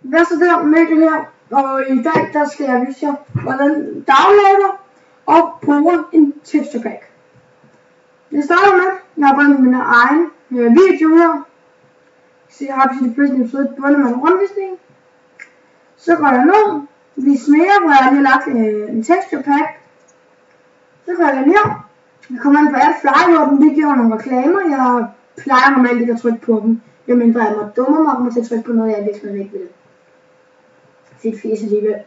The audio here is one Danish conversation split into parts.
Hvad så der, Mikkel her, og i dag der skal jeg vise jer, hvordan downloader og bruger en texture pack. Jeg starter med, jeg har fundet min egen video her. Så jeg har på første episode bundet med en rundvisning. Så går jeg ned, vis mere, hvor jeg lige har lagt en texture pack. Så går jeg her. Jeg kommer ind på alt flyworden, det giver nogle reklamer. Jeg plejer normalt ikke at trykke på dem. Det mindre jeg må dummer mig til at trykke på noget, jeg virkelig ikke vil. Fedt fis alligevel.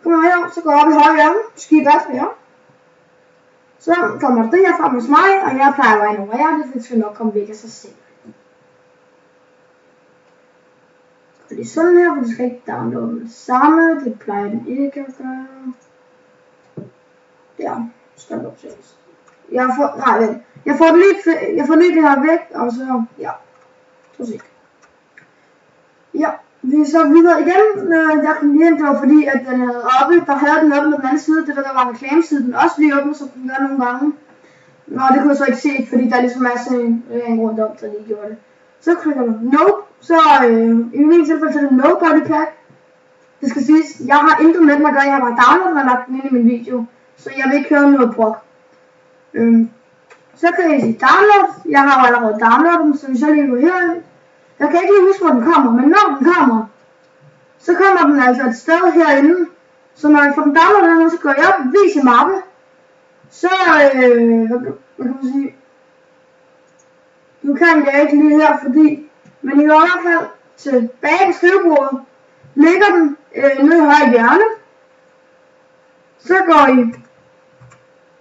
Kommer her, så går jeg op i højre hjørne, skib alt her. Så kommer det her frem hos mig, og jeg plejer at ignorere det, for det skal nok komme væk af sig selv. Og det er sådan her, for du skal ikke downloade det samme, det plejer den ikke at gøre. Ja, skal det optages. Jeg får lige det her væk, og så, ja, så se. Ja, vi er så videre igen. Jeg kom lige ind, det var fordi, at den havde oppe, der havde den oppe på den anden side, det der var reklamesiden også lige oppe, så den gør nogle gange. Nå, det kunne jeg så ikke se, fordi der ligesom er sådan en rundt om, der lige gjorde det. Så klikker jeg Nope, så i min tilfælde så er det Nobody Pack. Det skal siges, jeg har intet med den at gøre, jeg har bare downloadet og lagt den ind i min video, så jeg vil ikke høre noget brok. Så kan jeg sige download, jeg har allerede downloadet den, så hvis jeg lige går herind. Jeg kan ikke lige huske, hvor den kommer, men når den kommer, så kommer den altså et sted herinde. Så når jeg får den downloadet, så går jeg op, viser mappe. Så, hvad kan man sige? Nu kan jeg ikke lige her, fordi, men i hvert fald tilbage på skrivebordet, ligger den nede i højre hjørne. Så går I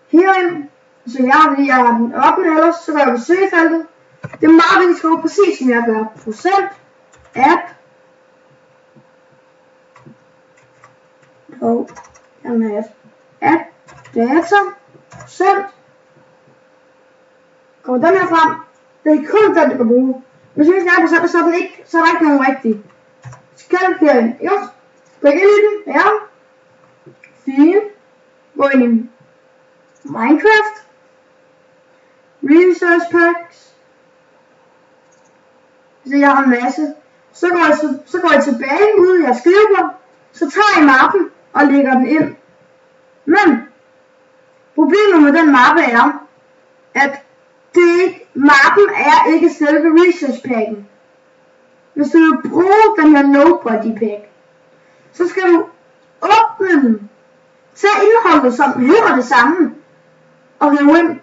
herind, så jeg har den oppe ellers, så går jeg på søgefeltet. Det er meget vigtigt at skrive præcis som jeg gør. Procent app og app data procent. Kommer den her frem. Det er kun den, du kan bruge. Hvis du ikke er procent, så er der ikke nogen rigtig. Skal herind. Jo. Gå ind i den. Ja. Fint. Gå ind i Minecraft. Resource packs. Så jeg har en masse. Så går jeg tilbage ud i jeres skrivebord. Så tager I mappen og lægger den ind. Men problemet med den mappe er, at mappen er ikke selve resource packen. Hvis du vil bruge den her Nobody pack, så skal du åbne den. Tag indholdet, som hedder det samme, og rive ind.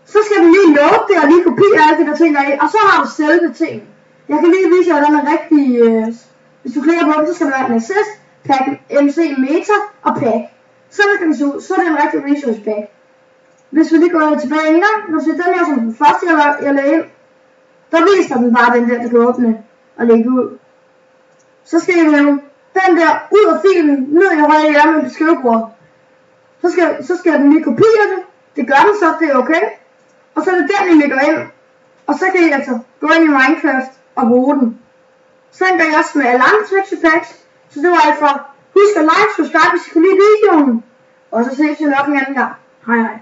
Så skal du lige load det og lige kopiere alle de der ting der i, og så har du selve ting. Jeg kan lige vise jer, hvordan er rigtig, hvis du klikker på den, så skal der være en assist, pack, MC, meta og pack. Så kan det se ud, så er det en rigtig resource pack. Hvis vi lige går tilbage en gang, når du ser den her som den første, jeg lagde ind, der viser den bare den der, der kan åbne og lægge ud. Så skal I lave den der ud af filen, ned i højre hjørne på skrivebordet. Så skal den lige kopiere det. Det gør den så, det er okay. Og så er det den, I lægger ind. Og så kan I altså gå ind i Minecraft og bruge den. Sådan gør jeg også med alle andre texture packs. Så det var alt for. Husk at like, subscribe, hvis I kunne lide videoen. Og så ses vi nok en anden gang. Hej hej.